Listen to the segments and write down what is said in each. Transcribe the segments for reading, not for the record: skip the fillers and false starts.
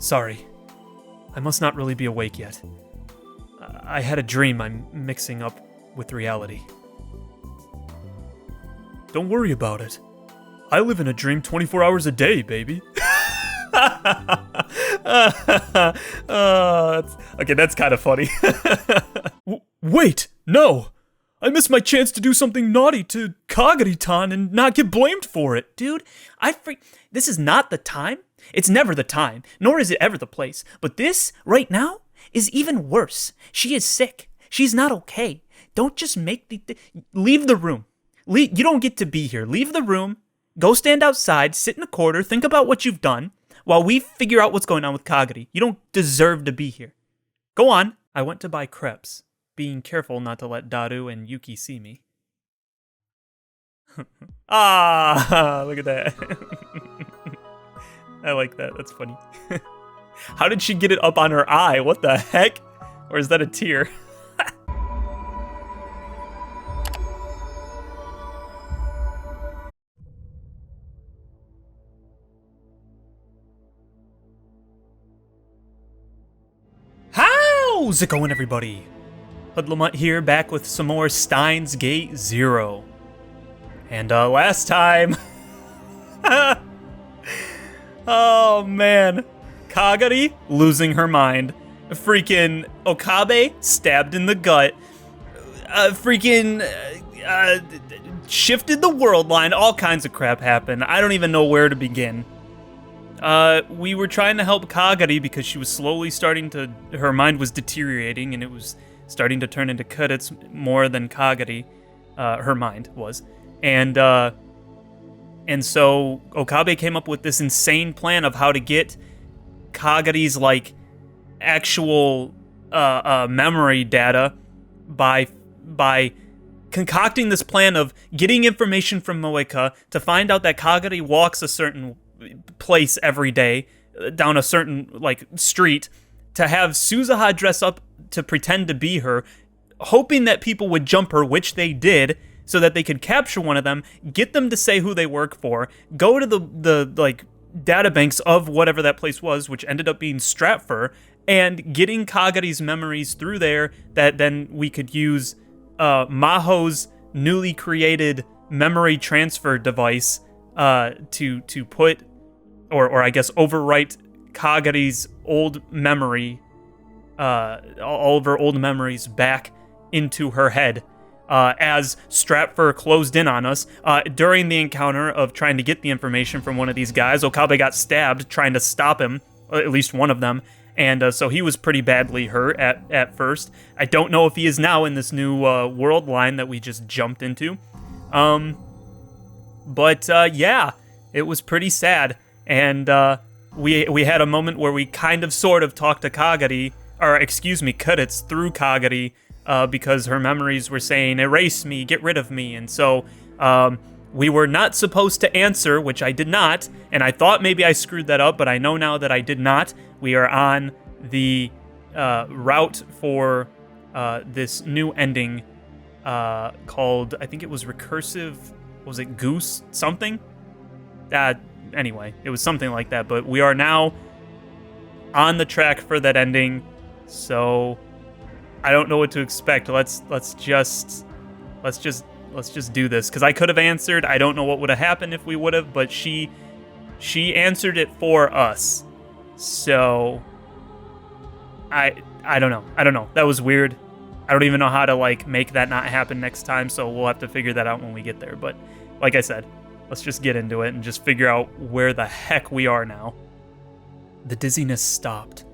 Sorry. I must not really be awake yet. I had a dream I'm mixing up with reality. Don't worry about it. I live in a dream 24 hours a day, baby. Okay, that's kind of funny. Wait, no! I missed my chance to do something naughty to Kagari-tan and not get blamed for it. Dude, this is not the time. It's never the time, nor is it ever the place. But this, right now, is even worse. She is sick. She's not okay. Don't just leave the room. You don't get to be here. Leave the room. Go stand outside, sit in a corner, think about what you've done, while we figure out what's going on with Kagari. You don't deserve to be here. Go on. I went to buy crepes, being careful not to let Daru and Yuki see me. Look at that. I like that. That's funny. How did she get it up on her eye? What the heck? Or is that a tear? How's it going, everybody? HoodlaMutt here, back with some more Steins Gate 0. And last time... oh man. Kagari losing her mind. Freaking Okabe stabbed in the gut. Shifted the world line. All kinds of crap happened. I don't even know where to begin. We were trying to help Kagari because she was slowly her mind was deteriorating and it was starting to turn into Kudets more than Kagari, her mind was. And so Okabe came up with this insane plan of how to get Kagari's, actual, memory data by concocting this plan of getting information from Moeka to find out that Kagari walks a certain place every day, down a certain, street, to have Suzuha dress up to pretend to be her, hoping that people would jump her, which they did, so that they could capture one of them, get them to say who they work for, go to the databanks of whatever that place was, which ended up being Stratfur, and getting Kagari's memories through there, that then we could use Maho's newly created memory transfer device to put, or I guess overwrite Kagari's old memory, all of her old memories back into her head. As Stratfur closed in on us, during the encounter of trying to get the information from one of these guys, Okabe got stabbed trying to stop him, at least one of them, and so he was pretty badly hurt at first. I don't know if he is now in this new world line that we just jumped into. But yeah, it was pretty sad, and we had a moment where we kind of sort of talked to Kudets through Kagari, because her memories were saying, erase me, get rid of me, and so we were not supposed to answer, which I did not, and I thought maybe I screwed that up, but I know now that I did not. We are on the route for this new ending called, I think it was Recursive, was it Goose something? Anyway, it was something like that, but we are now on the track for that ending, so I don't know what to expect. Let's just do this, because I could have answered. I don't know what would have happened if we would have, but she answered it for us. So I don't know. That was weird. I don't even know how to make that not happen next time, so we'll have to figure that out when we get there. But like I said, let's just get into it and just figure out where the heck we are now. The dizziness stopped.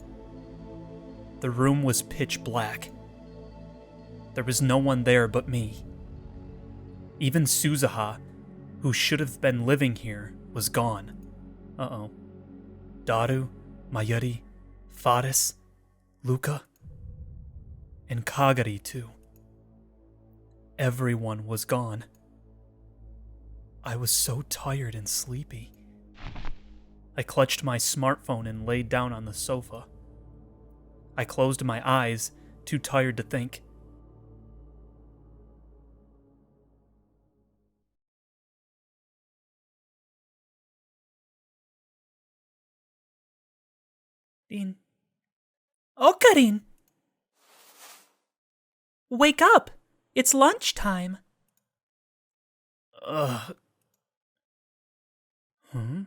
The room was pitch black. There was no one there but me. Even Suzuha, who should have been living here, was gone. Uh-oh. Daru, Mayuri, Faris, Luca, and Kagari too. Everyone was gone. I was so tired and sleepy. I clutched my smartphone and laid down on the sofa. I closed my eyes, too tired to think. Din. Okarin! Wake up! It's lunchtime! Ugh. Hmm?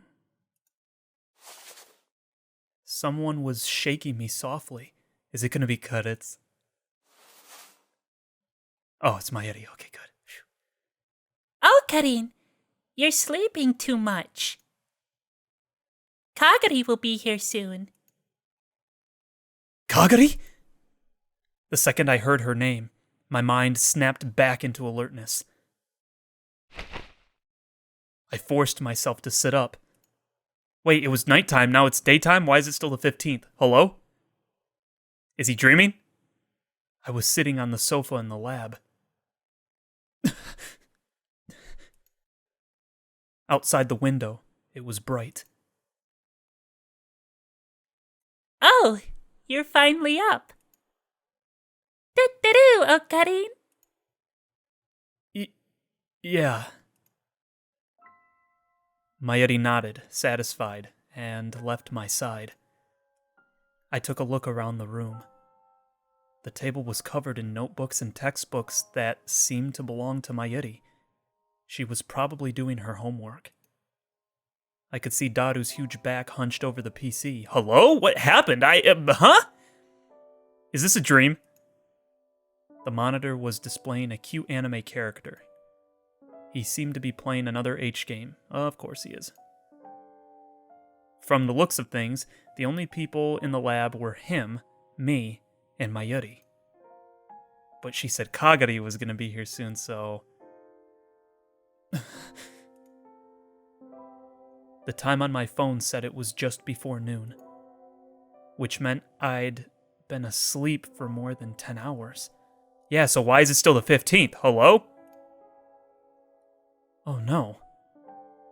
Someone was shaking me softly. Is it gonna be Cudits? Oh, it's Mayuri. Okay, good. Phew. Oh, Karin, you're sleeping too much. Kagari will be here soon. Kagari? The second I heard her name, my mind snapped back into alertness. I forced myself to sit up. Wait, it was nighttime, now it's daytime? Why is it still the 15th? Hello? Is he dreaming? I was sitting on the sofa in the lab. Outside the window, it was bright. Oh, you're finally up. Do-do-do, oh, Karin. Yeah. Mayuri nodded, satisfied, and left my side. I took a look around the room. The table was covered in notebooks and textbooks that seemed to belong to Mayuri. She was probably doing her homework. I could see Daru's huge back hunched over the PC. Hello? What happened? Huh? Is this a dream? The monitor was displaying a cute anime character. He seemed to be playing another H game. Of course he is. From the looks of things, the only people in the lab were him, me, and Mayuri. But she said Kagari was going to be here soon, so... The time on my phone said it was just before noon, which meant I'd been asleep for more than 10 hours. Yeah, so why is it still the 15th? Hello? Oh no.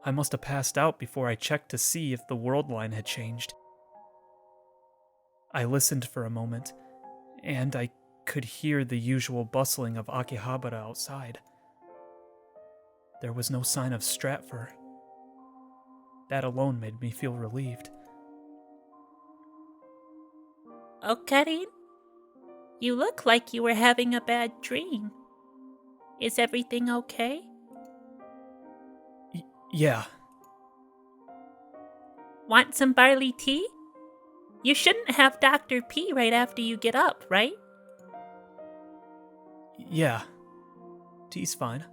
I must have passed out before I checked to see if the world line had changed. I listened for a moment, and I could hear the usual bustling of Akihabara outside. There was no sign of Stratfor. That alone made me feel relieved. Oh, Karin, you look like you were having a bad dream. Is everything okay? Yeah. Want some barley tea? You shouldn't have Dr. P right after you get up, right? Yeah. Tea's fine.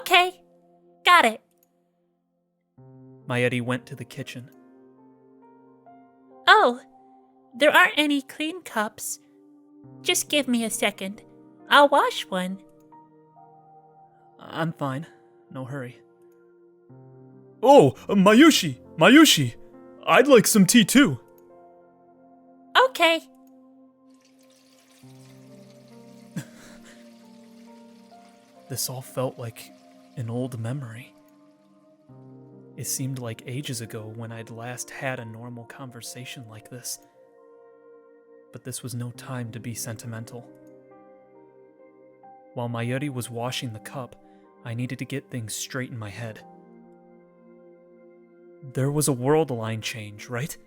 Okay, got it. Mayuri went to the kitchen. Oh, there aren't any clean cups. Just give me a second. I'll wash one. I'm fine. No hurry. Oh, Mayushi! Mayushi! I'd like some tea too. Okay. This all felt like an old memory. It seemed like ages ago when I'd last had a normal conversation like this. But this was no time to be sentimental. While Mayuri was washing the cup, I needed to get things straight in my head. There was a world line change, right?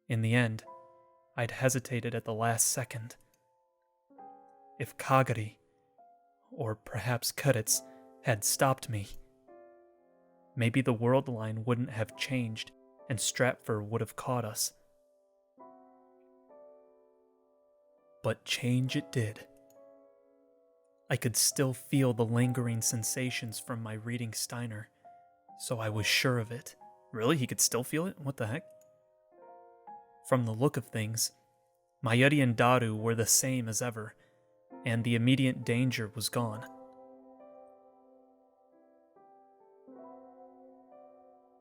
In the end, I'd hesitated at the last second. If Kagari, or perhaps Cudits, had stopped me, maybe the world line wouldn't have changed and Stratfor would have caught us. But change it did. I could still feel the lingering sensations from my reading Steiner, so I was sure of it. Really? He could still feel it? What the heck? From the look of things, Mayuri and Daru were the same as ever, and the immediate danger was gone.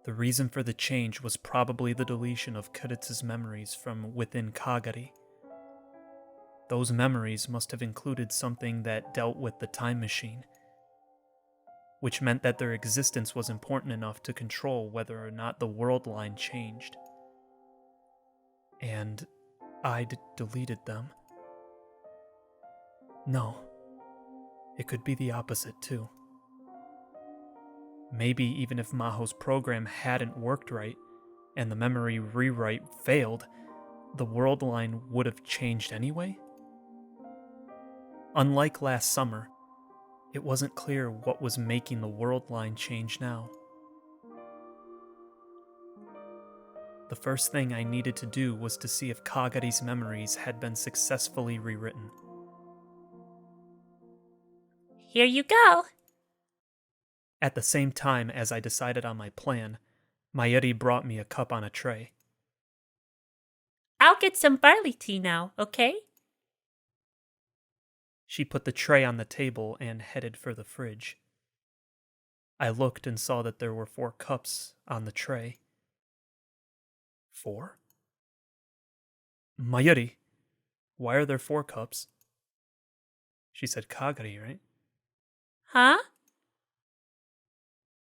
The reason for the change was probably the deletion of Cudits' memories from within Kagari. Those memories must have included something that dealt with the time machine, which meant that their existence was important enough to control whether or not the world line changed. And I'd deleted them. No, it could be the opposite too. Maybe even if Maho's program hadn't worked right, and the memory rewrite failed, the world line would have changed anyway? Unlike last summer, it wasn't clear what was making the world line change now. The first thing I needed to do was to see if Kagari's memories had been successfully rewritten. Here you go. At the same time as I decided on my plan, Mayuri brought me a cup on a tray. I'll get some barley tea now, okay? She put the tray on the table and headed for the fridge. I looked and saw that there were 4 cups on the tray. 4? Mayuri, why are there 4 cups? She said Kagari, right? Huh?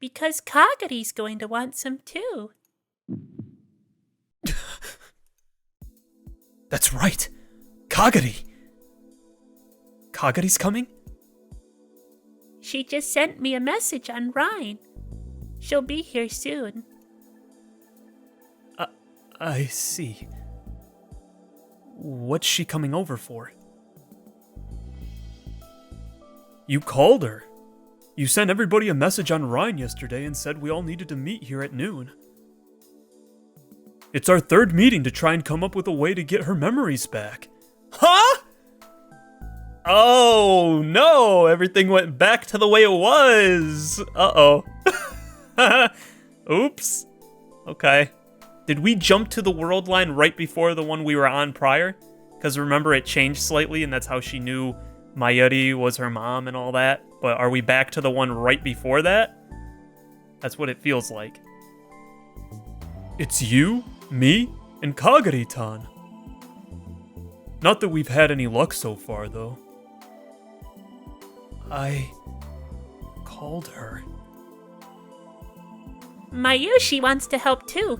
Because Kagari's going to want some too. That's right! Kagari! Kagari's coming? She just sent me a message on Rhine. She'll be here soon. I see. What's she coming over for? You called her. You sent everybody a message on Rhine yesterday and said we all needed to meet here at noon. It's our 3rd meeting to try and come up with a way to get her memories back. Huh? Oh, no! Everything went back to the way it was! Uh-oh. Oops. Okay. Did we jump to the world line right before the one we were on prior? Because remember, it changed slightly, and that's how she knew Mayuri was her mom and all that. But are we back to the one right before that? That's what it feels like. It's you, me, and Kagari-tan. Not that we've had any luck so far, though. I called her. Mayushi wants to help too,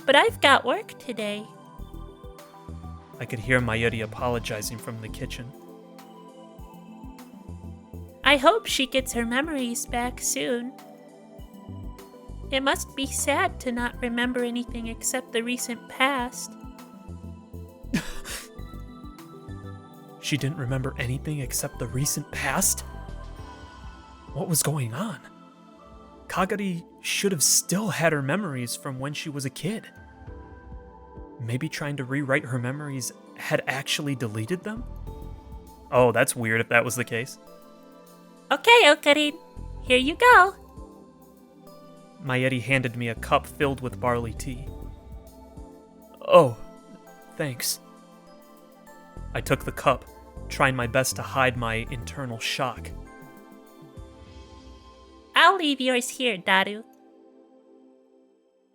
but I've got work today. I could hear Mayuri apologizing from the kitchen. I hope she gets her memories back soon. It must be sad to not remember anything except the recent past. She didn't remember anything except the recent past? What was going on? Kagari should have still had her memories from when she was a kid. Maybe trying to rewrite her memories had actually deleted them? Oh, that's weird if that was the case. Okay, Okarin, here you go. Mayuri handed me a cup filled with barley tea. Oh, thanks. I took the cup, trying my best to hide my internal shock. I'll leave yours here, Daru.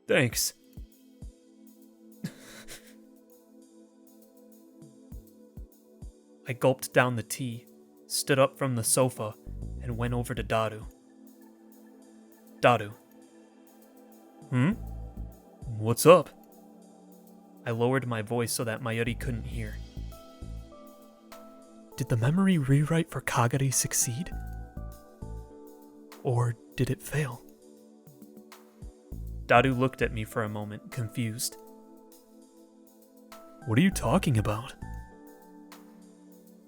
Thanks. I gulped down the tea, stood up from the sofa, and went over to Daru. Daru. What's up? I lowered my voice so that Mayuri couldn't hear. Did the memory rewrite for Kagari succeed? Or did it fail? Daru looked at me for a moment, confused. What are you talking about?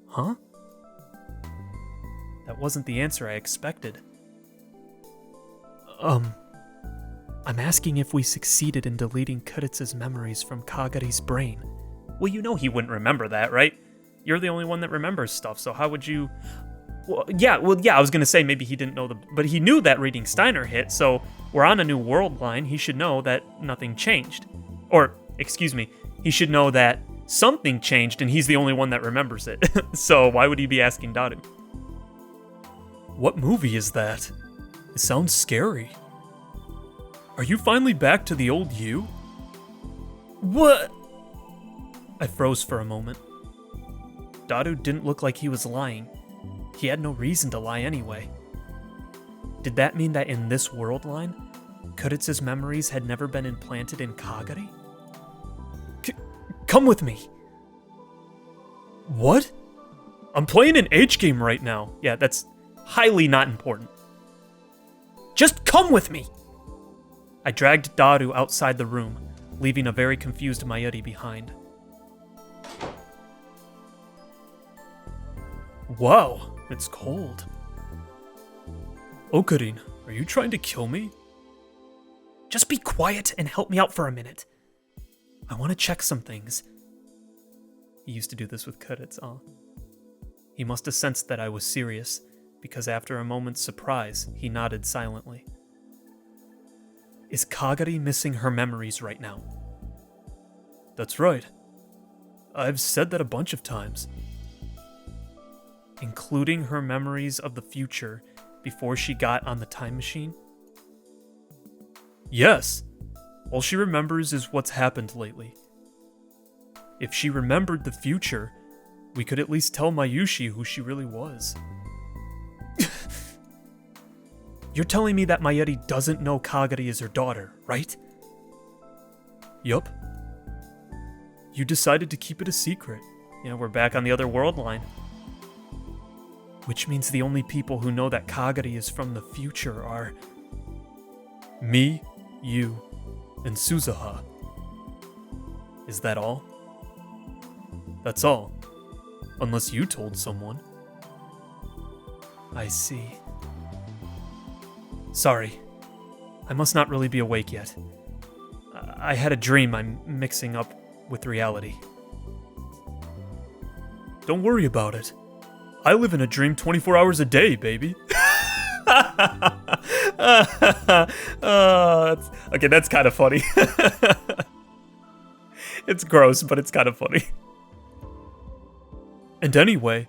Huh? That wasn't the answer I expected. I'm asking if we succeeded in deleting Kuritz's memories from Kagari's brain. Well, you know he wouldn't remember that, right? You're the only one that remembers stuff, so how would you... Well, yeah, I was gonna say maybe he didn't know but he knew that reading Steiner hit, so we're on a new world line, he should know that nothing changed. Or, excuse me, he should know that something changed and he's the only one that remembers it. So why would he be asking Daru? What movie is that? It sounds scary. Are you finally back to the old you? What? I froze for a moment. Daru didn't look like he was lying. He had no reason to lie anyway. Did that mean that in this world line, Kuritz's memories had never been implanted in Kagari? Come with me! What? I'm playing an H game right now. Yeah, that's highly not important. Just come with me! I dragged Daru outside the room, leaving a very confused Mayuri behind. Wow, it's cold. Okarin, are you trying to kill me? Just be quiet and help me out for a minute. I want to check some things. He used to do this with cadets, He must have sensed that I was serious, because after a moment's surprise, he nodded silently. Is Kagari missing her memories right now? That's right. I've said that a bunch of times. Including her memories of the future before she got on the time machine? Yes. All she remembers is what's happened lately. If she remembered the future, we could at least tell Mayushi who she really was. You're telling me that Mayuri doesn't know Kagari is her daughter, right? Yup. You decided to keep it a secret. Yeah, we're back on the other world line. Which means the only people who know that Kagari is from the future are me, you, and Suzuha. Is that all? That's all. Unless you told someone. I see. Sorry. I must not really be awake yet. I had a dream I'm mixing up with reality. Don't worry about it. I live in a dream 24 hours a day, baby. Okay, that's kind of funny. It's gross, but it's kind of funny. And anyway,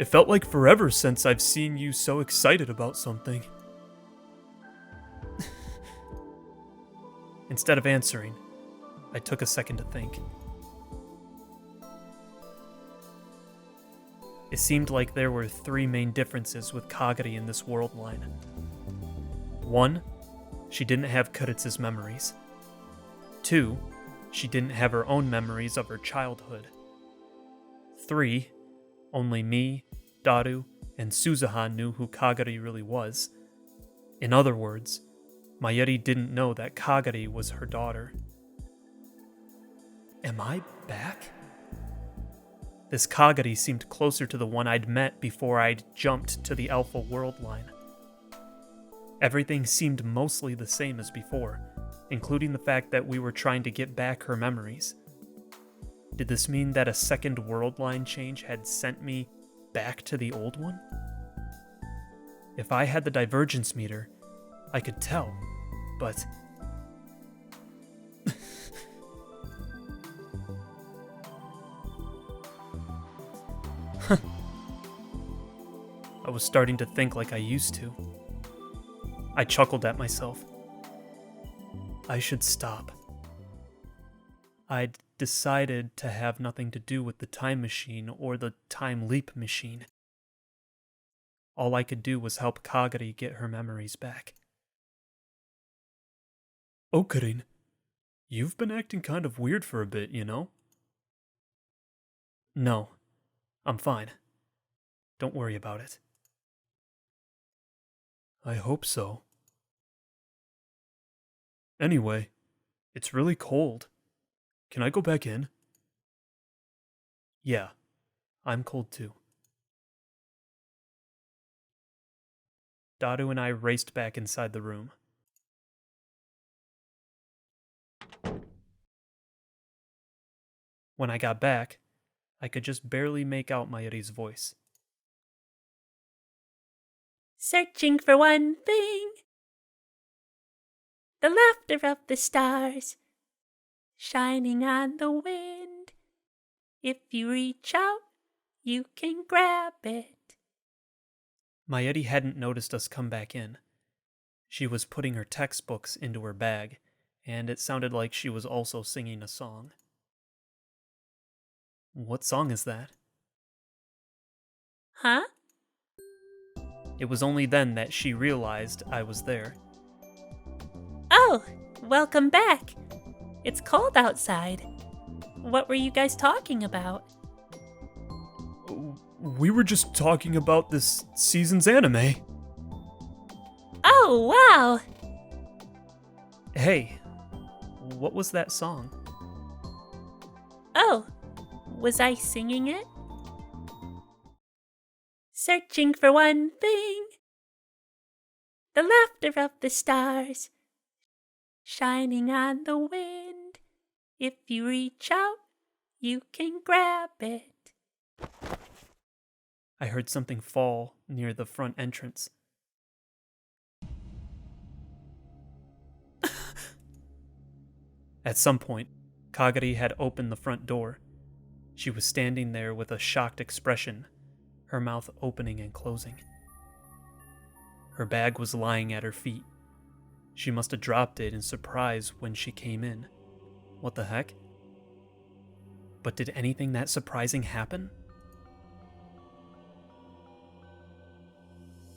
it felt like forever since I've seen you so excited about something. Instead of answering, I took a second to think. It seemed like there were 3 main differences with Kagari in this world line. 1, she didn't have Kuritz's memories. 2, she didn't have her own memories of her childhood. 3, only me, Daru, and Suzuha knew who Kagari really was. In other words, Mayuri didn't know that Kagari was her daughter. Am I back? This Kagari seemed closer to the one I'd met before I'd jumped to the Alpha world line. Everything seemed mostly the same as before, including the fact that we were trying to get back her memories. Did this mean that a second world line change had sent me back to the old one? If I had the divergence meter, I could tell, but... I was starting to think like I used to. I chuckled at myself. I should stop. I'd decided to have nothing to do with the time machine or the time leap machine. All I could do was help Kagari get her memories back. Okarin, you've been acting kind of weird for a bit, you know? No, I'm fine. Don't worry about it. I hope so. Anyway, it's really cold. Can I go back in? Yeah, I'm cold too. Daru and I raced back inside the room. When I got back, I could just barely make out Mayuri's voice. Searching for one thing. The laughter of the stars, shining on the wind. If you reach out, you can grab it. Mayuri hadn't noticed us come back in. She was putting her textbooks into her bag, and it sounded like she was also singing a song. What song is that? Huh? It was only then that she realized I was there. Oh, welcome back. It's cold outside. What were you guys talking about? We were just talking about this season's anime. Oh, Oh, wow! Hey, what was that song? Oh, was I singing it? Searching for one thing, the laughter of the stars, shining on the wind. If you reach out, you can grab it. I heard something fall near the front entrance. At some point, Kagari had opened the front door. She was standing there with a shocked expression, her mouth opening and closing. Her bag was lying at her feet. She must have dropped it in surprise when she came in. What the heck? But did anything that surprising happen?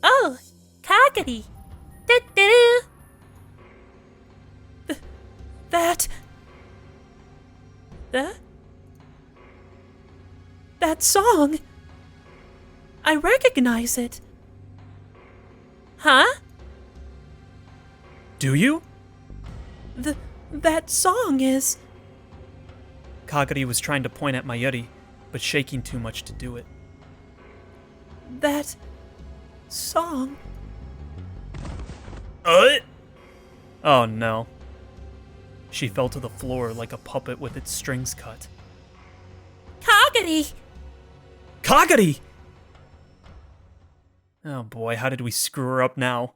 Oh, Kagari! Do-do-do. That song! I recognize it! Huh? Do you? That song is... Kagari was trying to point at Mayuri, but shaking too much to do it. That... song... Oh no. She fell to the floor like a puppet with its strings cut. Kagari! Kagari! Oh boy, how did we screw her up now?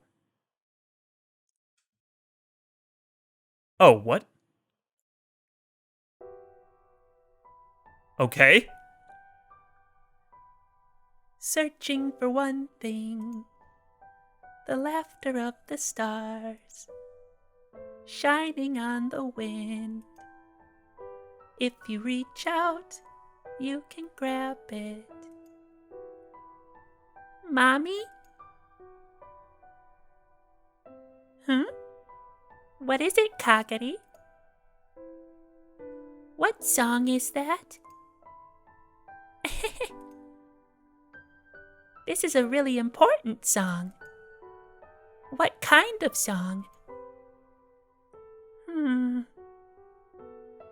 Oh, what? Okay. Searching for one thing, the laughter of the stars, shining on the wind. If you reach out, you can grab it. Mommy? What is it, Kagari? What song is that? This is a really important song. What kind of song?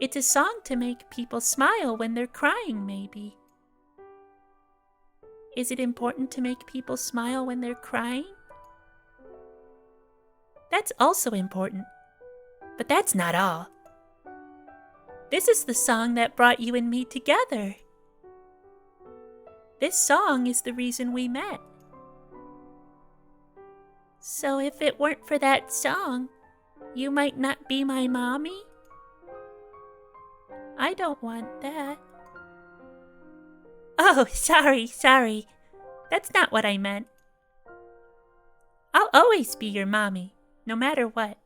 It's a song to make people smile when they're crying, maybe. Is it important to make people smile when they're crying? That's also important. But that's not all. This is the song that brought you and me together. This song is the reason we met. So if it weren't for that song, you might not be my mommy? I don't want that. Oh, sorry. That's not what I meant. I'll always be your mommy, no matter what.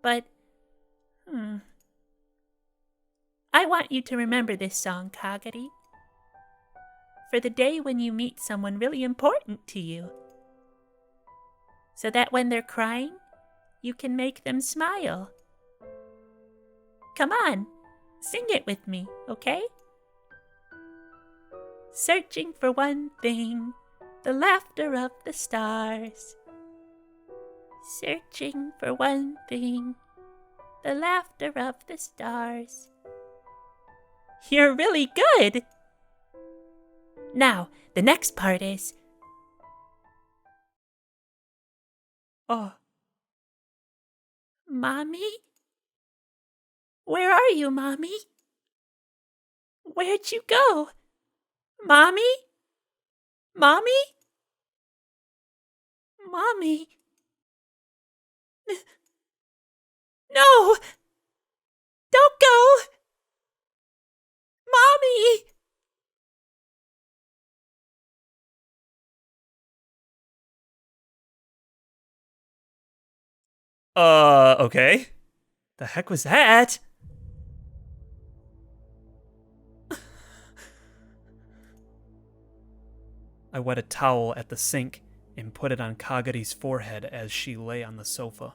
But, I want you to remember this song, Kagari, for the day when you meet someone really important to you. So that when they're crying, you can make them smile. Come on, sing it with me, okay? Searching for one thing, the laughter of the stars. Searching for one thing, the laughter of the stars. You're really good! Now, the next part is... Mommy? Where are you, Mommy? Where'd you go? Mommy? Mommy? Mommy? No! Don't go! Mommy! Okay. The heck was that? I wet a towel at the sink and put it on Kagari's forehead as she lay on the sofa.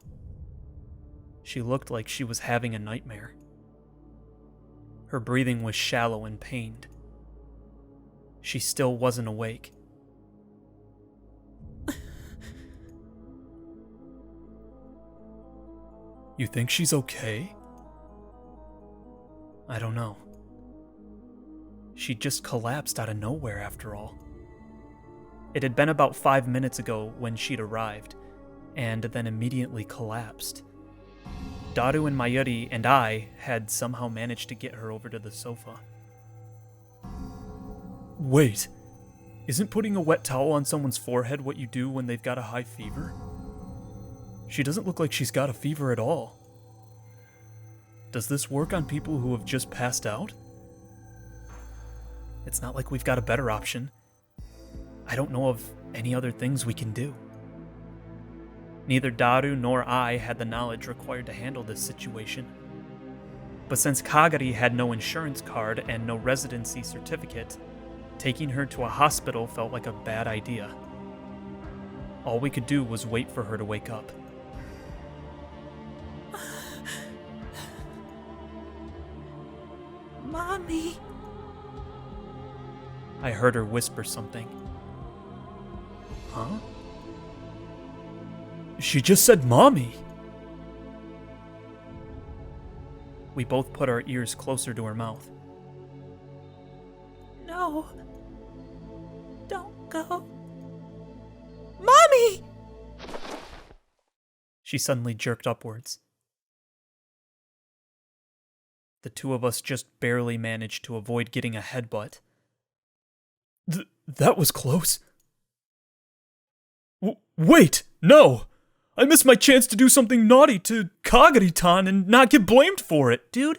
She looked like she was having a nightmare. Her breathing was shallow and pained. She still wasn't awake. You think she's okay? I don't know. She just collapsed out of nowhere after all. It had been about 5 minutes ago when she'd arrived, and then immediately collapsed. Daru and Mayuri and I had somehow managed to get her over to the sofa. Wait, isn't putting a wet towel on someone's forehead what you do when they've got a high fever? She doesn't look like she's got a fever at all. Does this work on people who have just passed out? It's not like we've got a better option. I don't know of any other things we can do. Neither Daru nor I had the knowledge required to handle this situation. But since Kagari had no insurance card and no residency certificate, taking her to a hospital felt like a bad idea. All we could do was wait for her to wake up. Mommy. I heard her whisper something. Huh? She just said mommy. We both put our ears closer to her mouth. No. Don't go. Mommy! She suddenly jerked upwards. The two of us just barely managed to avoid getting a headbutt. That was close. Wait! No! I missed my chance to do something naughty to Kagari-tan and not get blamed for it. Dude,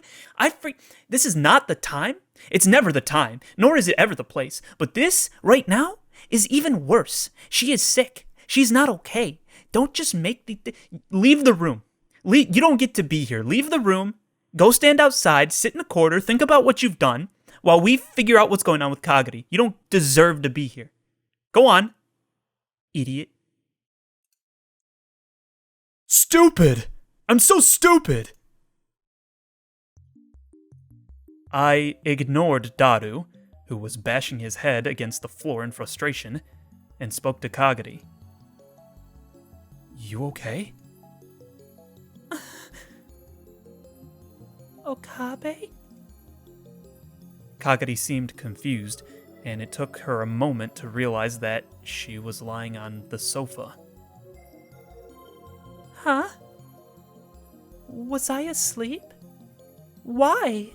this is not the time. It's never the time, nor is it ever the place. But this, right now, is even worse. She is sick. She's not okay. Don't just make leave the room. You don't get to be here. Leave the room. Go stand outside, sit in a corner, think about what you've done, while we figure out what's going on with Kagari. You don't deserve to be here. Go on. Idiot. Stupid! I'm so stupid! I ignored Daru, who was bashing his head against the floor in frustration, and spoke to Kagari. You okay? Okabe? Kagari seemed confused, and it took her a moment to realize that she was lying on the sofa. Huh? Was I asleep? Why?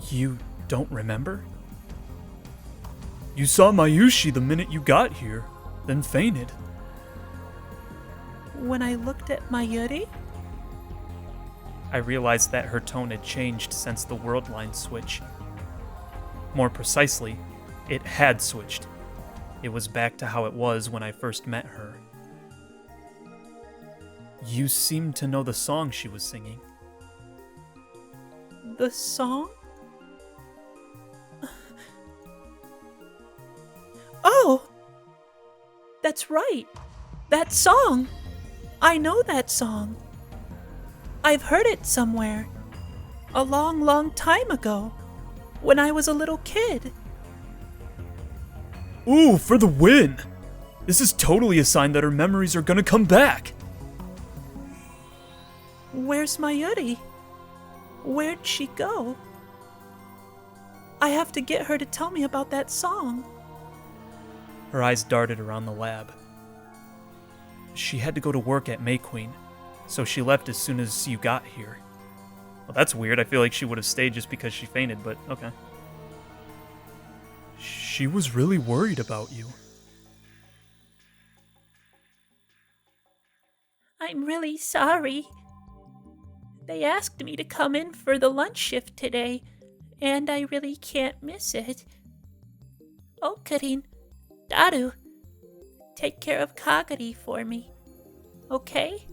You don't remember? You saw Mayushi the minute you got here, then fainted. When I looked at Mayuri? I realized that her tone had changed since the world line switch. More precisely, it had switched. It was back to how it was when I first met her. You seemed to know the song she was singing. The song? Oh! That's right! That song! I know that song. I've heard it somewhere. A long, long time ago. When I was a little kid. Ooh, for the win! This is totally a sign that her memories are gonna come back! Where's Mayuri? Where'd she go? I have to get her to tell me about that song. Her eyes darted around the lab. She had to go to work at May Queen, so she left as soon as you got here. Well, that's weird. I feel like she would have stayed just because she fainted, but okay. She was really worried about you. I'm really sorry. They asked me to come in for the lunch shift today, and I really can't miss it. Oh, Karin, Daru, take care of Kagari for me, okay?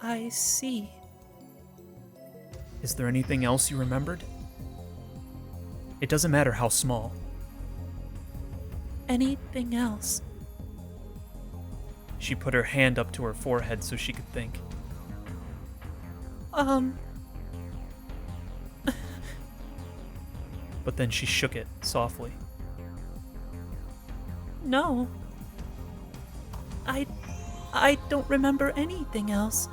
I see. Is there anything else you remembered? It doesn't matter how small. Anything else? She put her hand up to her forehead so she could think. But then she shook it softly. No. I don't remember anything else.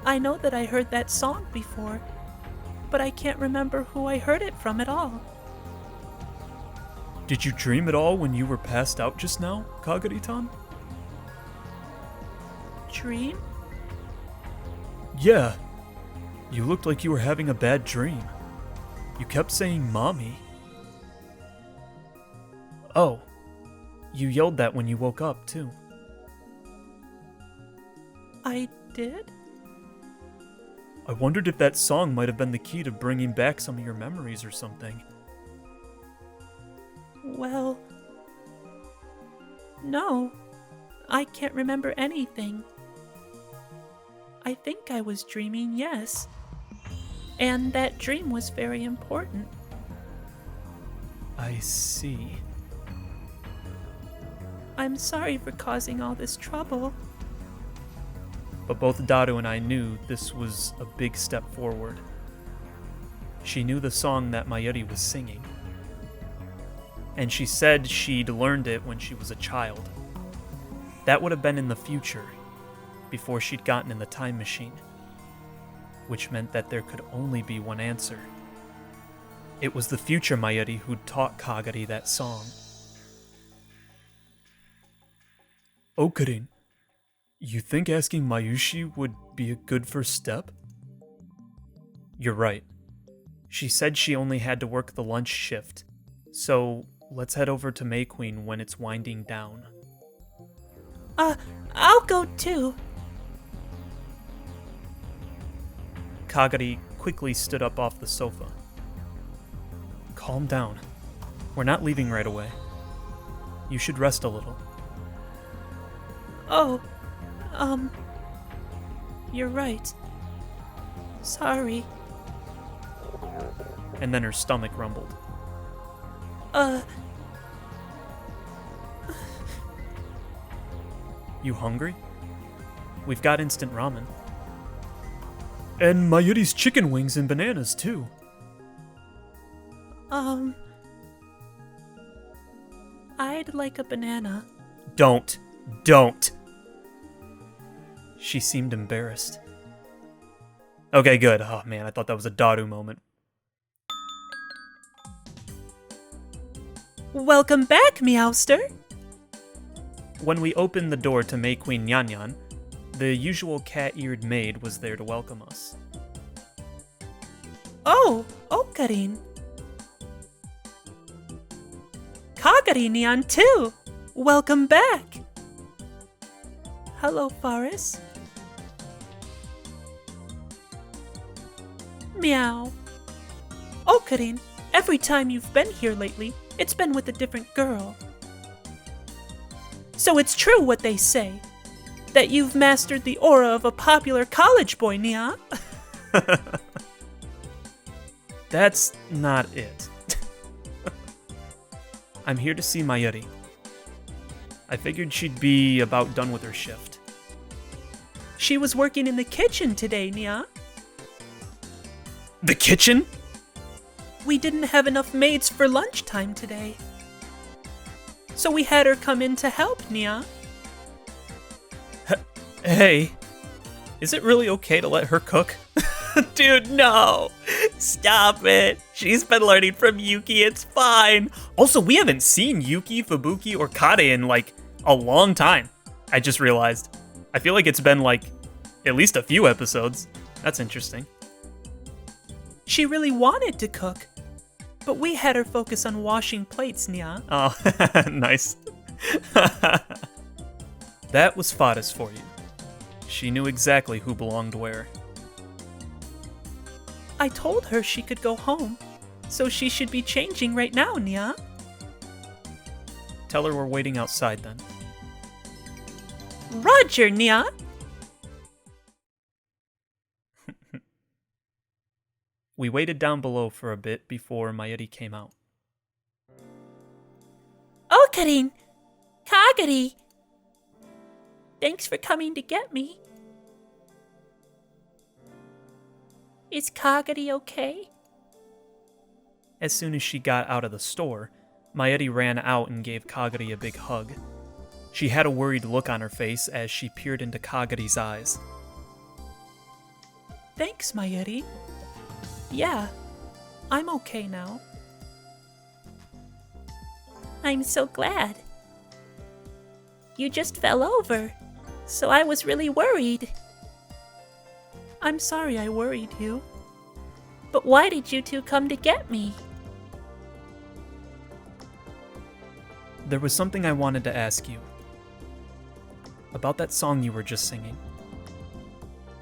I know that I heard that song before, but I can't remember who I heard it from at all. Did you dream at all when you were passed out just now, Kagari-tan? Dream? Yeah. You looked like you were having a bad dream. You kept saying mommy. Oh. You yelled that when you woke up, too. I did? I wondered if that song might have been the key to bringing back some of your memories or something. Well, no. I can't remember anything. I think I was dreaming, yes. And that dream was very important. I see. I'm sorry for causing all this trouble. But both Daru and I knew this was a big step forward. She knew the song that Mayuri was singing. And she said she'd learned it when she was a child. That would have been in the future, before she'd gotten in the time machine. Which meant that there could only be one answer. It was the future Mayuri who'd taught Kagari that song. Okarin, you think asking Mayushi would be a good first step? You're right. She said she only had to work the lunch shift, so let's head over to May Queen when it's winding down. I'll go too. Kagari quickly stood up off the sofa. Calm down. We're not leaving right away. You should rest a little. Oh, you're right. Sorry. And then her stomach rumbled. You hungry? We've got instant ramen. And Mayuri's chicken wings and bananas, too. I'd like a banana. Don't. She seemed embarrassed. Okay, good. Oh man, I thought that was a Daru moment. Welcome back, Meowster! When we opened the door to May Queen Nyan Nyan, the usual cat-eared maid was there to welcome us. Oh, Okarin. Kagari Nyan too! Welcome back! Hello, Faris. Meow. Okarin, every time you've been here lately, it's been with a different girl. So it's true what they say, that you've mastered the aura of a popular college boy, Nia. That's not it. I'm here to see Mayuri. I figured she'd be about done with her shift. She was working in the kitchen today, Nia. The kitchen? We didn't have enough maids for lunchtime today. So we had her come in to help, Nia. Hey, is it really okay to let her cook? Dude, no. Stop it. She's been learning from Yuki. It's fine. Also, we haven't seen Yuki, Fubuki, or Kade in, like, a long time. I just realized. I feel like it's been, like, at least a few episodes. That's interesting. She really wanted to cook, but we had her focus on washing plates, Nia. Oh, nice. That was Faris for you. She knew exactly who belonged where. I told her she could go home, so she should be changing right now, Nia. Tell her we're waiting outside then. Roger, Nia. We waited down below for a bit before Mayuri came out. Okarin! Kagari! Thanks for coming to get me. Is Kagari okay? As soon as she got out of the store, Mayuri ran out and gave Kagari a big hug. She had a worried look on her face as she peered into Kagari's eyes. Thanks, Mayuri. Yeah, I'm okay now. I'm so glad. You just fell over, so I was really worried. I'm sorry I worried you. But why did you two come to get me? There was something I wanted to ask you. About that song you were just singing.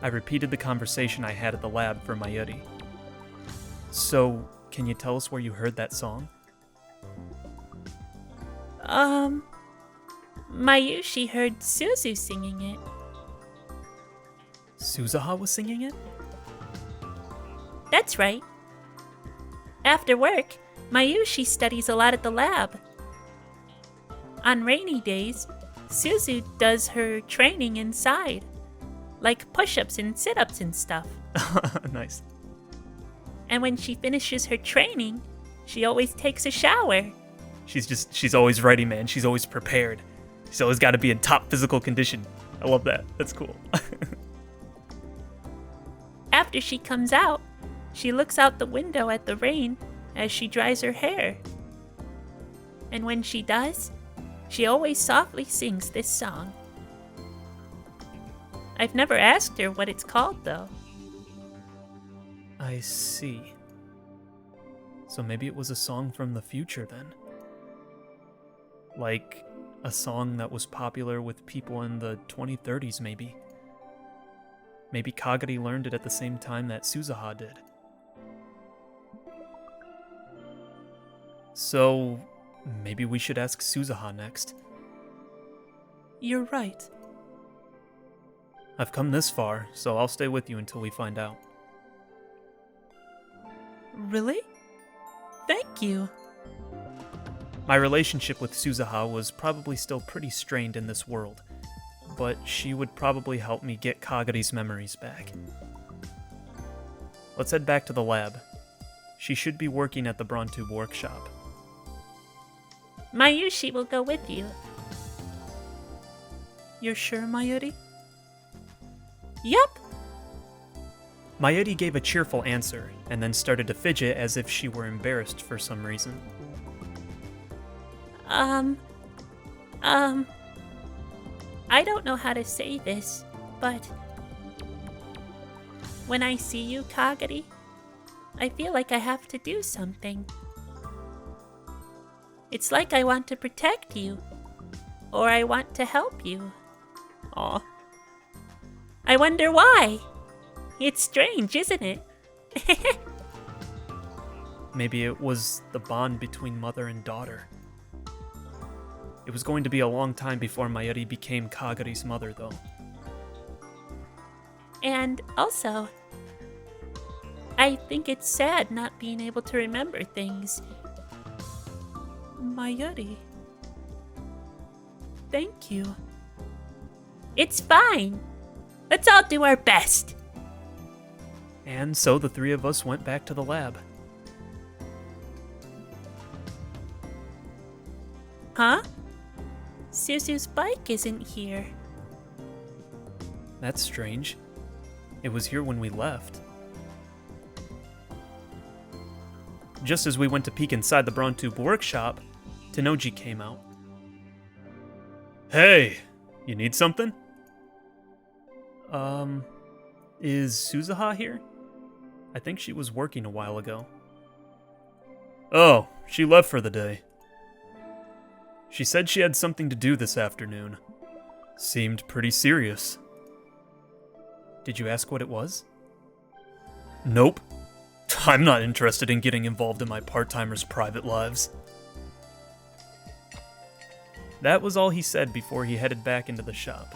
I repeated the conversation I had at the lab for Mayuri. So, can you tell us where you heard that song? Mayushi heard Suzu singing it. Suzuha was singing it? That's right. After work, Mayushi studies a lot at the lab. On rainy days, Suzu does her training inside, like push-ups and sit-ups and stuff. Nice. And when she finishes her training, she always takes a shower. She's always ready, man. She's always prepared. She's always got to be in top physical condition. I love that. That's cool. After she comes out, she looks out the window at the rain as she dries her hair. And when she does, she always softly sings this song. I've never asked her what it's called, though. I see. So maybe it was a song from the future then. Like a song that was popular with people in the 2030s, maybe. Maybe Kagari learned it at the same time that Suzuha did. So, maybe we should ask Suzuha next. You're right. I've come this far, so I'll stay with you until we find out. Really? Thank you. My relationship with Suzuha was probably still pretty strained in this world, but she would probably help me get Kagari's memories back. Let's head back to the lab. She should be working at the Brontube workshop. Mayushi will go with you. You're sure, Mayuri? Yup. Mayuri gave a cheerful answer, and then started to fidget as if she were embarrassed for some reason. I don't know how to say this, but when I see you, Kagari, I feel like I have to do something. It's like I want to protect you, or I want to help you. Aw. I wonder why. It's strange, isn't it? Maybe it was the bond between mother and daughter. It was going to be a long time before Mayuri became Kagari's mother, though. And also, I think it's sad not being able to remember things. Mayuri. Thank you. It's fine. Let's all do our best. And so the three of us went back to the lab. Huh? Suzu's bike isn't here. That's strange. It was here when we left. Just as we went to peek inside the Brontube workshop, Tenoji came out. Hey, you need something? Is Suzuha here? I think she was working a while ago. Oh, she left for the day. She said she had something to do this afternoon. Seemed pretty serious. Did you ask what it was? Nope. I'm not interested in getting involved in my part-timers' private lives. That was all he said before he headed back into the shop.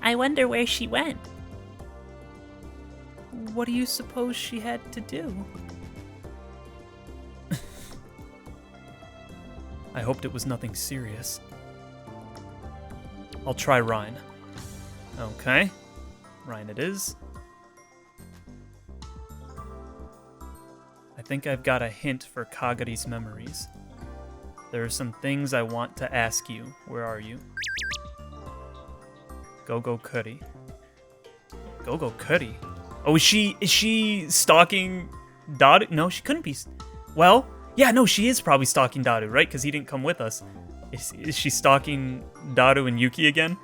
I wonder where she went. What do you suppose she had to do? I hoped it was nothing serious. I'll try Rhine. Okay. Rhine it is. I think I've got a hint for Kagari's memories. There are some things I want to ask you. Where are you? Go Cuddy. Go Cuddy. Oh, is she stalking Daru? No, she couldn't be. Well, yeah, no, she is probably stalking Daru, right? Because he didn't come with us. Is she stalking Daru and Yuki again?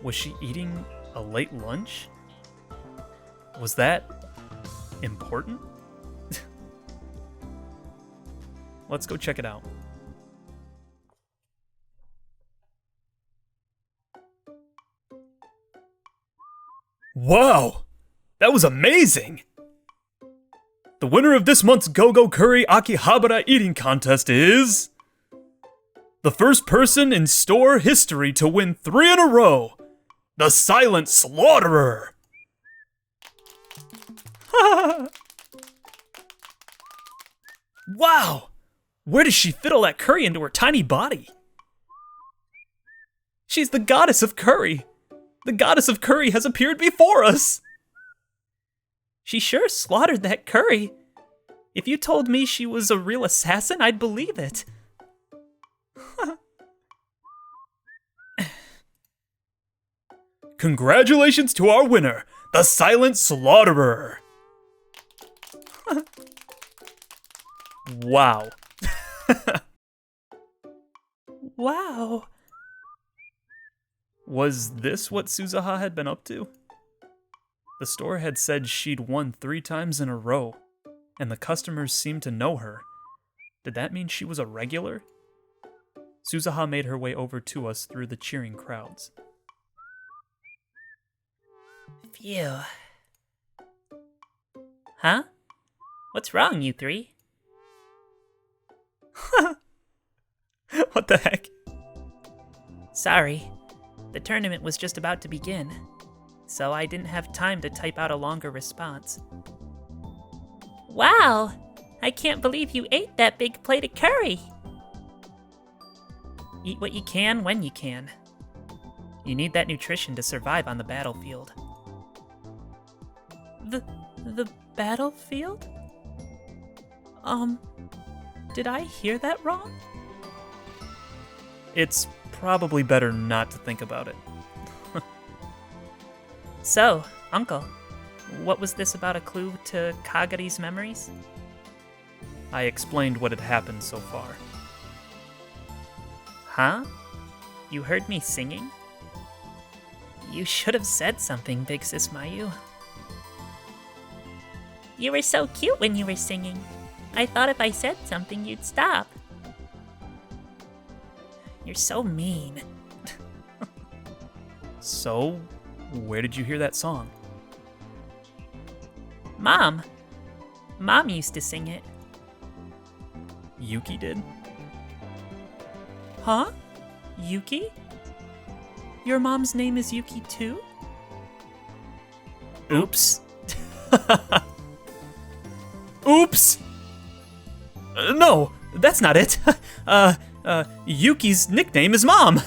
Was she eating a late lunch? Was that important? Let's go check it out. Wow! That was amazing! The winner of this month's Go-Go Curry Akihabara eating contest is... the first person in store history to win 3 in a row! The Silent Slaughterer! Wow! Where does she fit all that curry into her tiny body? She's the goddess of curry! The goddess of curry has appeared before us! She sure slaughtered that curry. If you told me she was a real assassin, I'd believe it. Congratulations to our winner, the Silent Slaughterer! Wow. Wow. Was this what Suzuha had been up to? The store had said she'd won 3 times in a row, and the customers seemed to know her. Did that mean she was a regular? Suzuha made her way over to us through the cheering crowds. Phew. Huh? What's wrong, you three? What the heck? Sorry. The tournament was just about to begin, so I didn't have time to type out a longer response. Wow! I can't believe you ate that big plate of curry! Eat what you can when you can. You need that nutrition to survive on the battlefield. The battlefield? Did I hear that wrong? It's probably better not to think about it. So, Uncle, what was this about a clue to Kagari's memories? I explained what had happened so far. Huh? You heard me singing? You should have said something, Big Sis Mayu. You were so cute when you were singing. I thought if I said something, you'd stop. You're so mean. So, where did you hear that song? Mom. Mom used to sing it. Yuki did? Huh? Yuki? Your mom's name is Yuki too? Oops. Oops! No, that's not it. Yuki's nickname is Mom.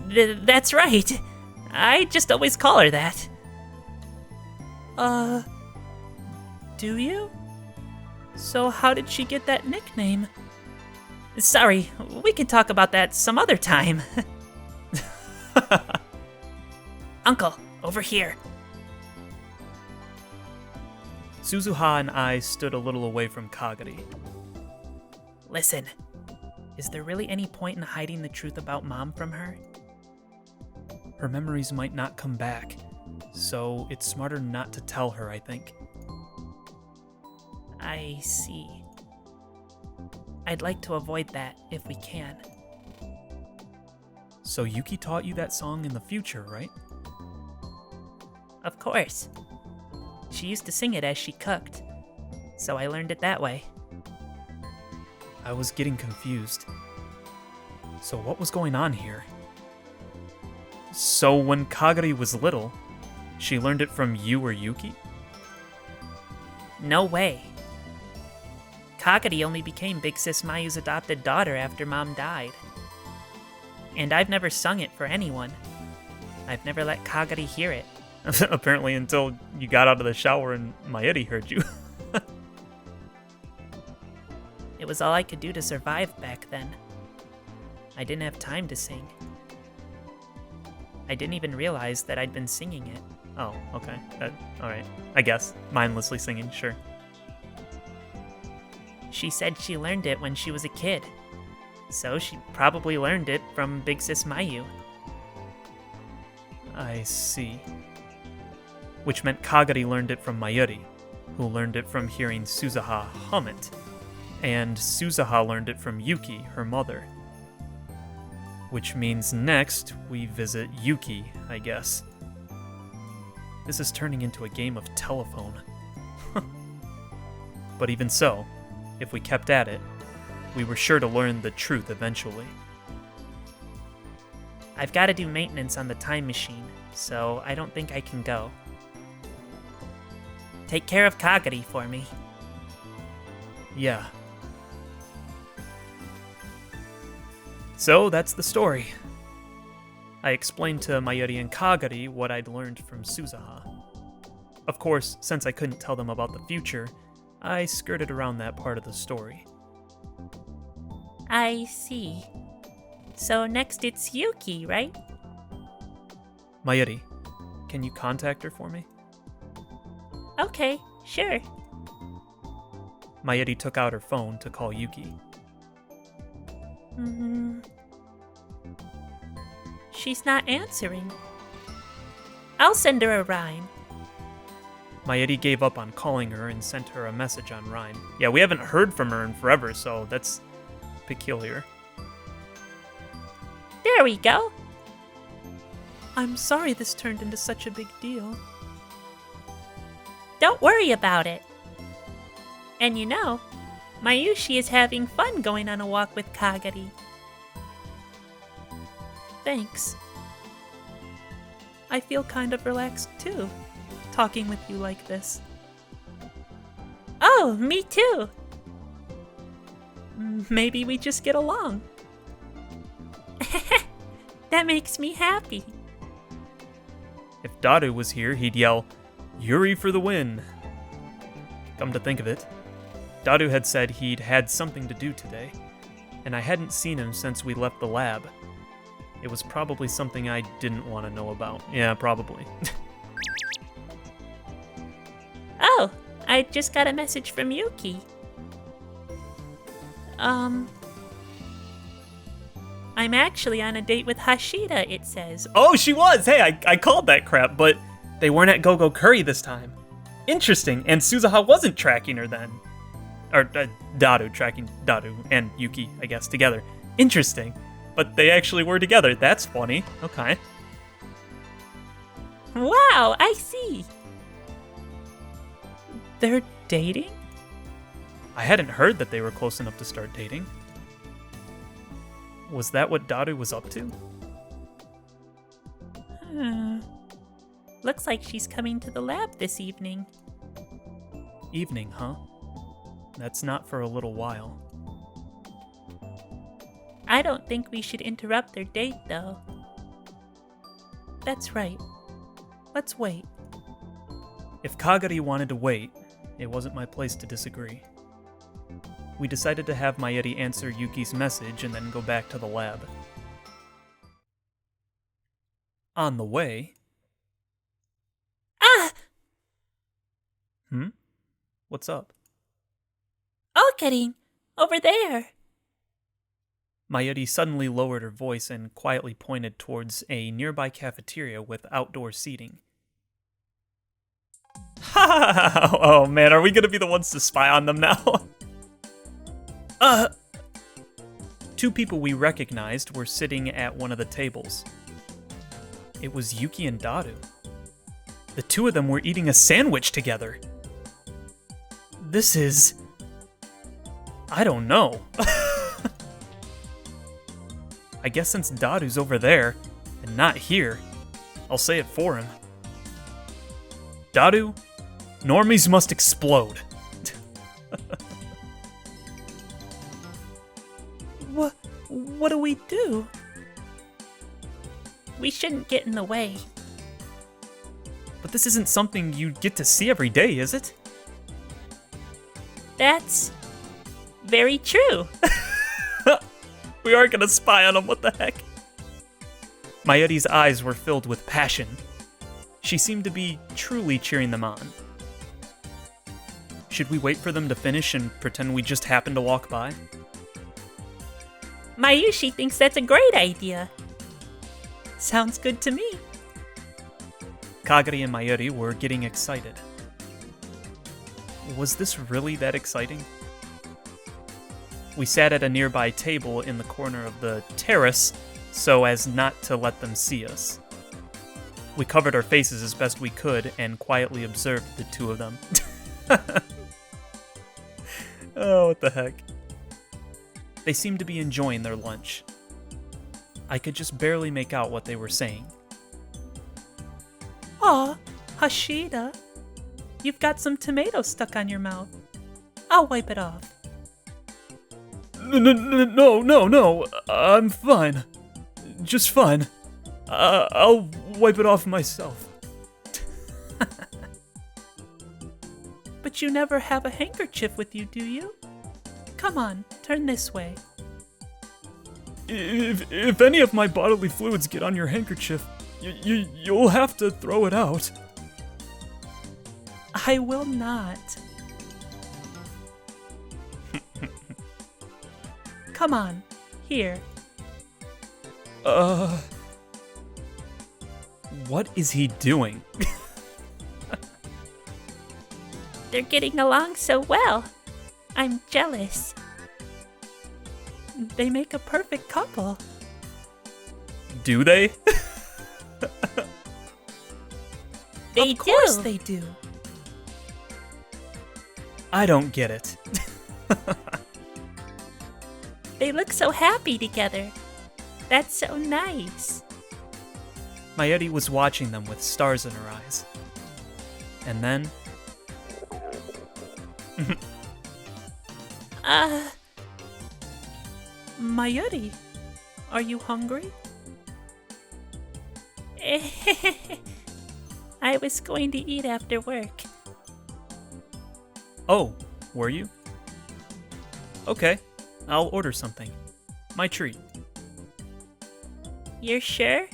That's right. I just always call her that. Do you? So how did she get that nickname? Sorry, we can talk about that some other time. Uncle, over here. Suzuha and I stood a little away from Kagari. Listen, is there really any point in hiding the truth about Mom from her? Her memories might not come back, so it's smarter not to tell her, I think. I see. I'd like to avoid that if we can. So Yuki taught you that song in the future, right? Of course. She used to sing it as she cooked, so I learned it that way. I was getting confused. So what was going on here? So when Kagari was little, she learned it from you or Yuki? No way. Kagari only became Big Sis Mayu's adopted daughter after Mom died. And I've never sung it for anyone. I've never let Kagari hear it. Apparently until you got out of the shower and Mayuri heard you. It was all I could do to survive back then. I didn't have time to sing. I didn't even realize that I'd been singing it. Oh, okay. Alright. I guess. Mindlessly singing, sure. She said she learned it when she was a kid. So she probably learned it from Big Sis Mayu. I see. Which meant Kagari learned it from Mayuri, who learned it from hearing Suzuha hum it. And Suzuha learned it from Yuki, her mother. Which means next, we visit Yuki, I guess. This is turning into a game of telephone. But even so, if we kept at it, we were sure to learn the truth eventually. I've got to do maintenance on the time machine, so I don't think I can go. Take care of Kagari for me. Yeah. So that's the story. I explained to Mayuri and Kagari what I'd learned from Suzuha. Of course, since I couldn't tell them about the future, I skirted around that part of the story. I see. So next it's Yuki, right? Mayuri, can you contact her for me? Okay, sure. Mayuri took out her phone to call Yuki. She's not answering. I'll send her a rhyme. Mayuri gave up on calling her and sent her a message on Rhyme. Yeah, we haven't heard from her in forever, so that's peculiar. There we go. I'm sorry this turned into such a big deal. Don't worry about it. And you know, Mayushi is having fun going on a walk with Kagari. Thanks. I feel kind of relaxed too, talking with you like this. Oh, me too. Maybe we just get along. That makes me happy. If Daru was here, he'd yell, "Yuri for the win!" Come to think of it, Daru had said he'd had something to do today, and I hadn't seen him since we left the lab. It was probably something I didn't want to know about. Yeah, probably. Oh, I just got a message from Yuki. I'm actually on a date with Hashida, it says. Oh, she was! Hey, I called that crap, but they weren't at Go-Go Curry this time. Interesting, and Suzuha wasn't tracking her then. Or, Daru, tracking Daru and Yuki, I guess, together. Interesting. But they actually were together. That's funny. Okay. Wow, I see. They're dating? I hadn't heard that they were close enough to start dating. Was that what Daru was up to? Looks like she's coming to the lab this evening. Evening, huh? That's not for a little while. I don't think we should interrupt their date, though. That's right. Let's wait. If Kagari wanted to wait, it wasn't my place to disagree. We decided to have Mayuri answer Yuki's message and then go back to the lab. On the way... Ah! What's up? Okarin! Over there! Mayuri suddenly lowered her voice and quietly pointed towards a nearby cafeteria with outdoor seating. Ha! Oh man, are we gonna be the ones to spy on them now? Two people we recognized were sitting at one of the tables. It was Yuki and Daru. The two of them were eating a sandwich together. This is... I don't know. I guess since Daru's over there, and not here, I'll say it for him. Daru, normies must explode. What do we do? We shouldn't get in the way. But this isn't something you get to see every day, is it? That's... Very true. We aren't gonna spy on him, what the heck? Mayuri's eyes were filled with passion. She seemed to be truly cheering them on. Should we wait for them to finish and pretend we just happened to walk by? Mayushi thinks that's a great idea. Sounds good to me. Kagari and Mayuri were getting excited. Was this really that exciting? We sat at a nearby table in the corner of the terrace so as not to let them see us. We covered our faces as best we could and quietly observed the two of them. Oh, what the heck. They seemed to be enjoying their lunch. I could just barely make out what they were saying. Aw, Hashida, you've got some tomato stuck on your mouth. I'll wipe it off. No, I'm fine. Just fine. I'll wipe it off myself. But you never have a handkerchief with you, do you? Come on, turn this way. If any of my bodily fluids get on your handkerchief, you'll have to throw it out. I will not. Come on, here. What is he doing? They're getting along so well. I'm jealous. They make a perfect couple. Do they? They Of course do. they do. I don't get it. They look so happy together. That's so nice. Mayuri was watching them with stars in her eyes. And then... Mayuri, are you hungry? I was going to eat after work. Oh, were you? Okay, I'll order something. My treat. You're sure?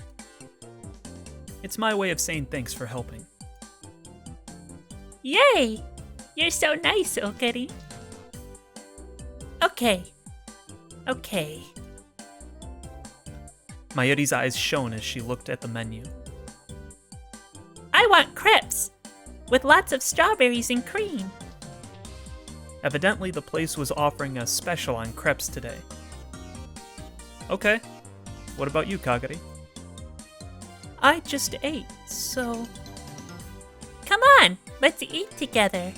It's my way of saying thanks for helping. Yay! You're so nice, Okari. Okay. Mayuri's eyes shone as she looked at the menu. I want crepes with lots of strawberries and cream. Evidently, the place was offering a special on crepes today. Okay. What about you, Kagari? I just ate, so... Come on, let's eat together.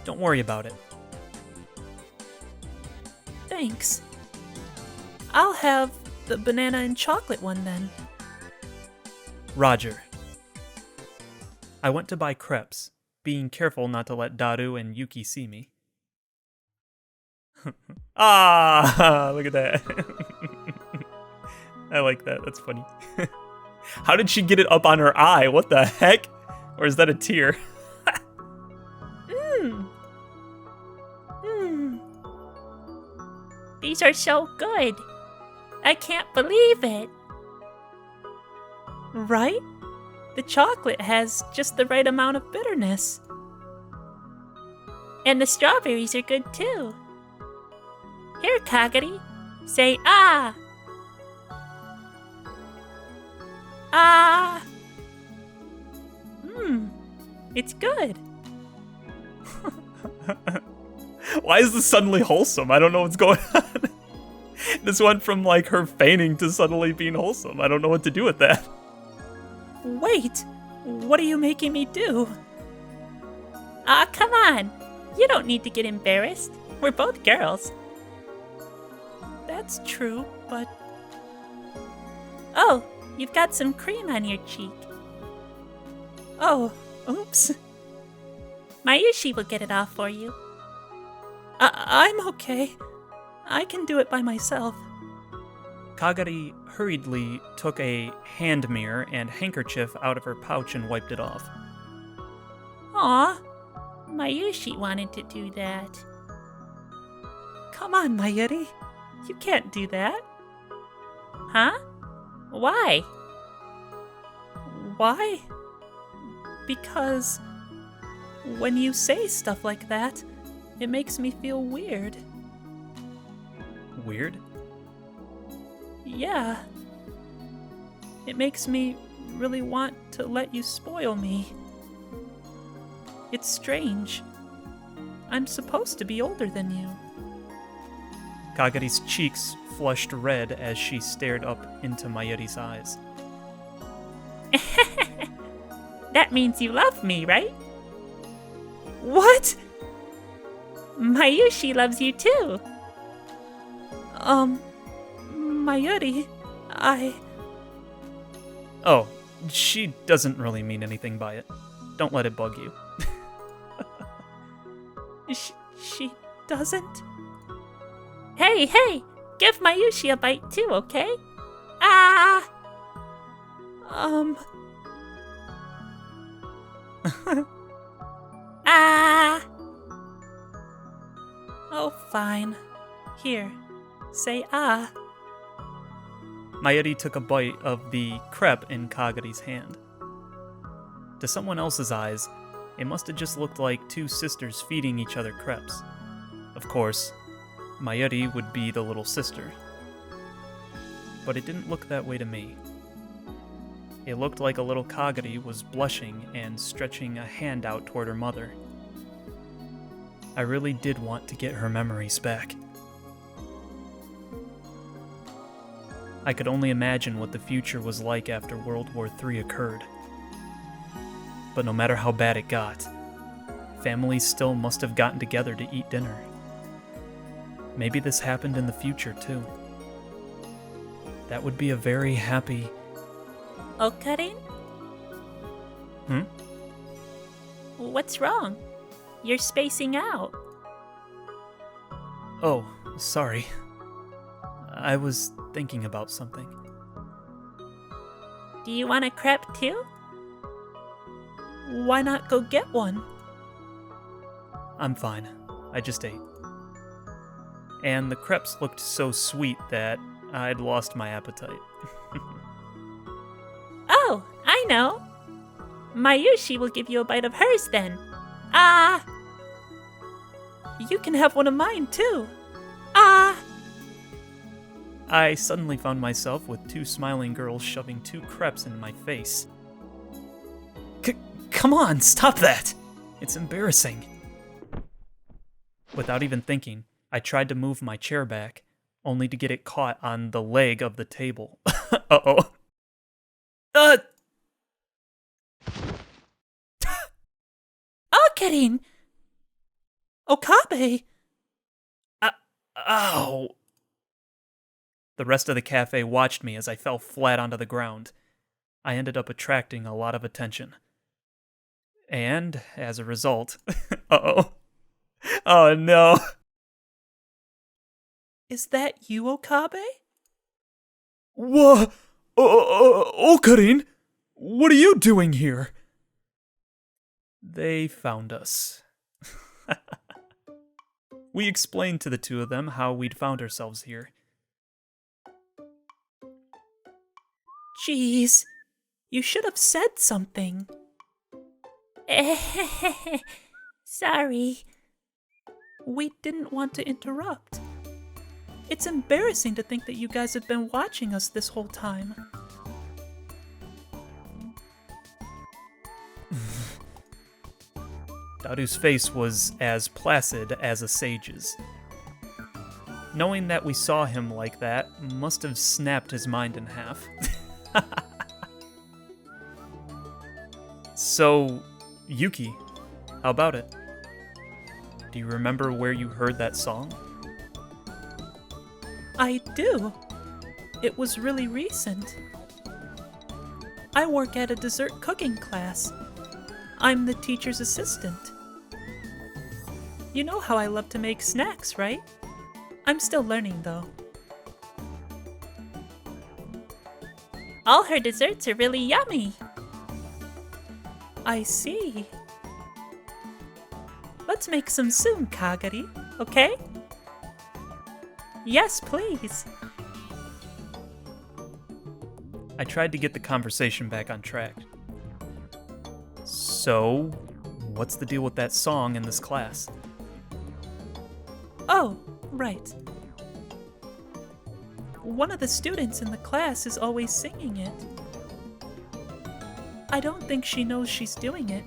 Don't worry about it. Thanks. I'll have the banana and chocolate one then. Roger. I went to buy crepes, being careful not to let Daru and Yuki see me. Ah, look at that. I like that. That's funny. How did she get it up on her eye? What the heck? Or is that a tear? These are so good. I can't believe it. Right? The chocolate has just the right amount of bitterness. And the strawberries are good too. Here, Kagari. Say ah. Ah. It's good. Why is this suddenly wholesome? I don't know what's going on. This went from like her fainting to suddenly being wholesome. I don't know what to do with that. Wait, what are you making me do? Ah, come on. You don't need to get embarrassed. We're both girls. That's true, but... Oh, you've got some cream on your cheek. Oh, oops. Mayushi will get it off for you. I'm okay. I can do it by myself. Kagari hurriedly took a hand mirror and handkerchief out of her pouch and wiped it off. Aw, Mayushi wanted to do that. Come on, Mayuri. You can't do that. Huh? Why? Why? Because when you say stuff like that, it makes me feel weird. Weird? Yeah. It makes me really want to let you spoil me. It's strange. I'm supposed to be older than you. Kagari's cheeks flushed red as she stared up into Mayuri's eyes. That means you love me, right? What? Mayushi loves you too. Mayuri, Oh, she doesn't really mean anything by it. Don't let it bug you. She doesn't? Hey, give Mayushi a bite too, okay? Ah! Ah! Oh, fine. Here, say ah. Mayuri took a bite of the crepe in Kagari's hand. To someone else's eyes, it must have just looked like two sisters feeding each other crepes. Of course, Mayuri would be the little sister. But it didn't look that way to me. It looked like a little Kagari was blushing and stretching a hand out toward her mother. I really did want to get her memories back. I could only imagine what the future was like after World War III occurred. But no matter how bad it got, families still must have gotten together to eat dinner. Maybe this happened in the future, too. That would be a very happy... Okarin? Hmm? What's wrong? You're spacing out. Oh, sorry. I was thinking about something. Do you want a crepe too? Why not go get one? I'm fine. I just ate. And the crepes looked so sweet that I'd lost my appetite. Oh, I know. Mayushi will give you a bite of hers then. Ah! You can have one of mine too. Ah! I suddenly found myself with two smiling girls shoving two crepes in my face. Come on, stop that! It's embarrassing. Without even thinking, I tried to move my chair back, only to get it caught on the leg of the table. Uh-oh. Okarin! Okabe! Ow! The rest of the cafe watched me as I fell flat onto the ground. I ended up attracting a lot of attention. And, as a result... Uh-oh. Oh, no. Is that you, Okabe? What? Okarin? What are you doing here? They found us. We explained to the two of them how we'd found ourselves here. Jeez, you should have said something. Sorry. We didn't want to interrupt. It's embarrassing to think that you guys have been watching us this whole time. Daru's face was as placid as a sage's. Knowing that we saw him like that must have snapped his mind in half. So, Yuki, how about it? Do you remember where you heard that song? I do. It was really recent. I work at a dessert cooking class. I'm the teacher's assistant. You know how I love to make snacks, right? I'm still learning, though. All her desserts are really yummy. I see. Let's make some soon, Kagari, okay? Yes, please. I tried to get the conversation back on track. So, what's the deal with that song in this class? Oh, right. One of the students in the class is always singing it. I don't think she knows she's doing it,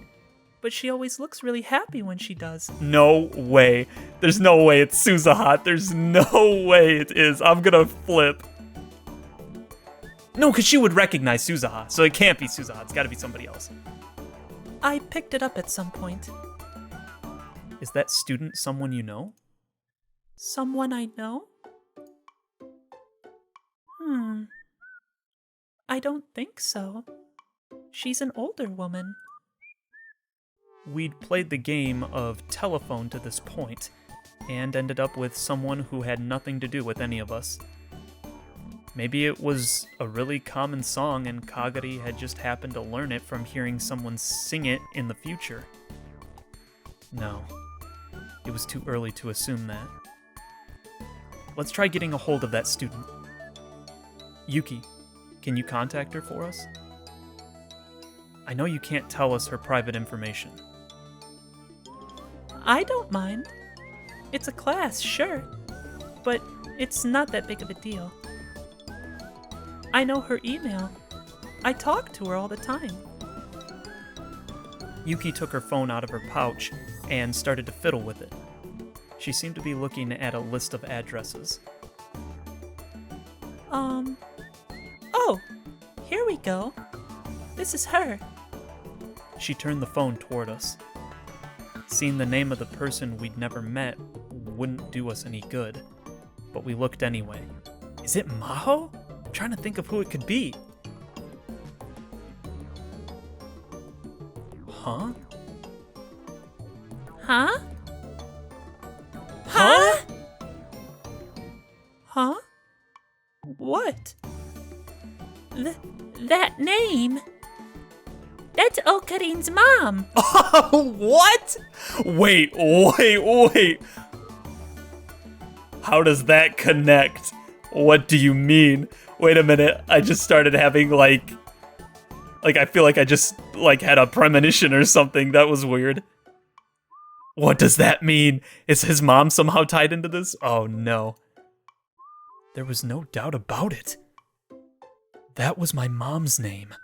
but she always looks really happy when she does. No way. There's no way it's Suzahat. There's no way it is. I'm gonna flip. No, because she would recognize Suzaha, so it can't be Suzaha. It's gotta be somebody else. I picked it up at some point. Is that student someone you know? Someone I know? I don't think so. She's an older woman. We'd played the game of telephone to this point, and ended up with someone who had nothing to do with any of us. Maybe it was a really common song and Kagari had just happened to learn it from hearing someone sing it in the future. No, it was too early to assume that. Let's try getting a hold of that student. Yuki, can you contact her for us? I know you can't tell us her private information. I don't mind. It's a class, sure, but it's not that big of a deal. I know her email. I talk to her all the time. Yuki took her phone out of her pouch and started to fiddle with it. She seemed to be looking at a list of addresses. Oh, here we go. This is her. She turned the phone toward us. Seeing the name of the person we'd never met wouldn't do us any good, but we looked anyway. Is it Maho? I'm trying to think of who it could be. Huh? Huh? Huh? Huh? What? That name? That's Okarin's mom. What? Wait. How does that connect? What do you mean? Wait a minute. I just started having like I feel like I just had a premonition or something. That was weird. What does that mean? Is his mom somehow tied into this? Oh no. There was no doubt about it. That was my mom's name.